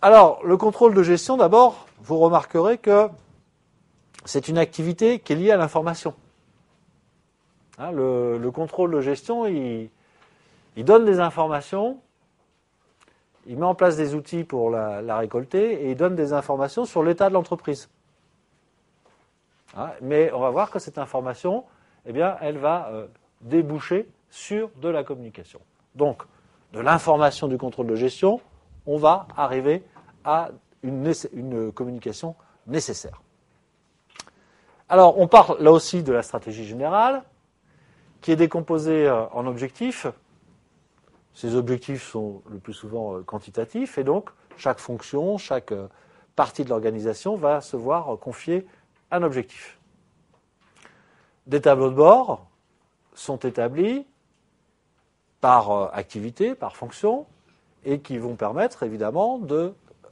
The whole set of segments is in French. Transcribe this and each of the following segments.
Alors, le contrôle de gestion, d'abord, vous remarquerez que c'est une activité qui est liée à l'information. Hein, le contrôle de gestion, il donne des informations, il met en place des outils pour la récolter et il donne des informations sur l'état de l'entreprise. Hein, mais on va voir que cette information, eh bien, elle va déboucher sur de la communication. Donc, de l'information du contrôle de gestion, on va arriver à une communication nécessaire. Alors, on parle là aussi de la stratégie générale, qui est décomposée en objectifs. Ces objectifs sont le plus souvent quantitatifs, et donc chaque fonction, chaque partie de l'organisation va se voir confier un objectif. Des tableaux de bord sont établis par activité, par fonction, et qui vont permettre évidemment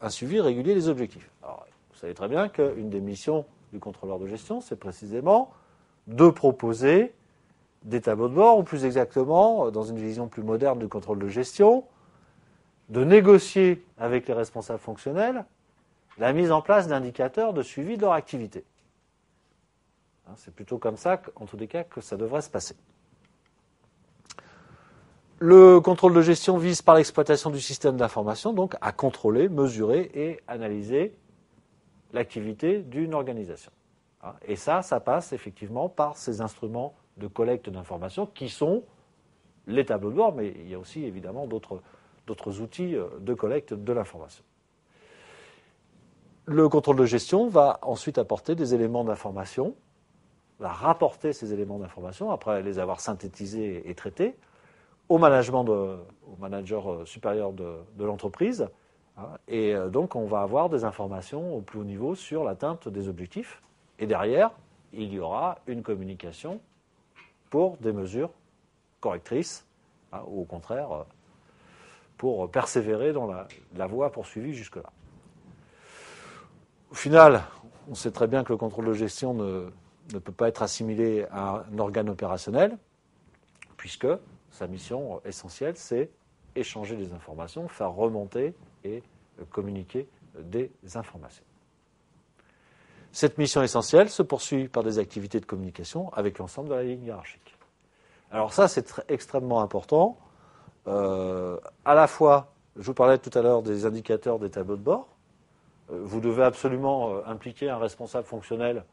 un suivi régulier des objectifs. Alors, vous savez très bien qu'une des missions du contrôleur de gestion, c'est précisément de proposer des tableaux de bord, ou plus exactement, dans une vision plus moderne du contrôle de gestion, de négocier avec les responsables fonctionnels la mise en place d'indicateurs de suivi de leur activité. C'est plutôt comme ça, en tous les cas, que ça devrait se passer. Le contrôle de gestion vise par l'exploitation du système d'information, donc à contrôler, mesurer et analyser l'activité d'une organisation. Et ça passe effectivement par ces instruments de collecte d'informations qui sont les tableaux de bord, mais il y a aussi évidemment d'autres outils de collecte de l'information. Le contrôle de gestion va ensuite apporter des éléments d'information, va rapporter ces éléments d'information, après les avoir synthétisés et traités, au manager supérieur de l'entreprise. Et donc on va avoir des informations au plus haut niveau sur l'atteinte des objectifs. Et derrière, il y aura une communication pour des mesures correctrices, ou au contraire, pour persévérer dans la voie poursuivie jusque-là. Au final, on sait très bien que le contrôle de gestion ne peut pas être assimilé à un organe opérationnel, puisque sa mission essentielle, c'est échanger des informations, faire remonter et communiquer des informations. Cette mission essentielle se poursuit par des activités de communication avec l'ensemble de la ligne hiérarchique. Alors ça, c'est extrêmement important. À la fois, je vous parlais tout à l'heure des indicateurs des tableaux de bord. Vous devez absolument impliquer un responsable fonctionnel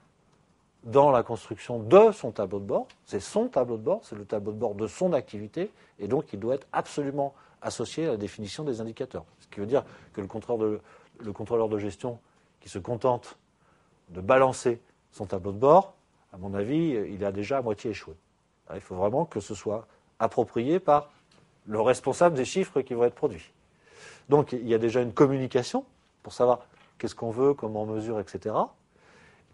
dans la construction de son tableau de bord. C'est son tableau de bord, c'est le tableau de bord de son activité, et donc il doit être absolument associé à la définition des indicateurs. Ce qui veut dire que le contrôleur de gestion qui se contente de balancer son tableau de bord, à mon avis, il a déjà à moitié échoué. Il faut vraiment que ce soit approprié par le responsable des chiffres qui vont être produits. Donc il y a déjà une communication pour savoir qu'est-ce qu'on veut, comment on mesure, etc.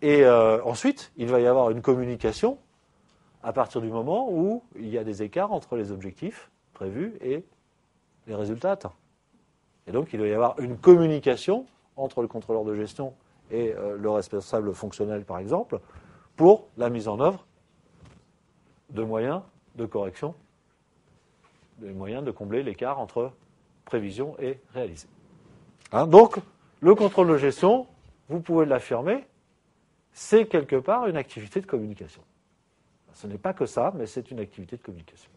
Et ensuite, il va y avoir une communication à partir du moment où il y a des écarts entre les objectifs prévus et les résultats atteints. Et donc, il doit y avoir une communication entre le contrôleur de gestion et le responsable fonctionnel, par exemple, pour la mise en œuvre de moyens de correction, des moyens de combler l'écart entre prévision et réalisé. Donc, le contrôle de gestion, vous pouvez l'affirmer, c'est quelque part une activité de communication. Ce n'est pas que ça, mais c'est une activité de communication.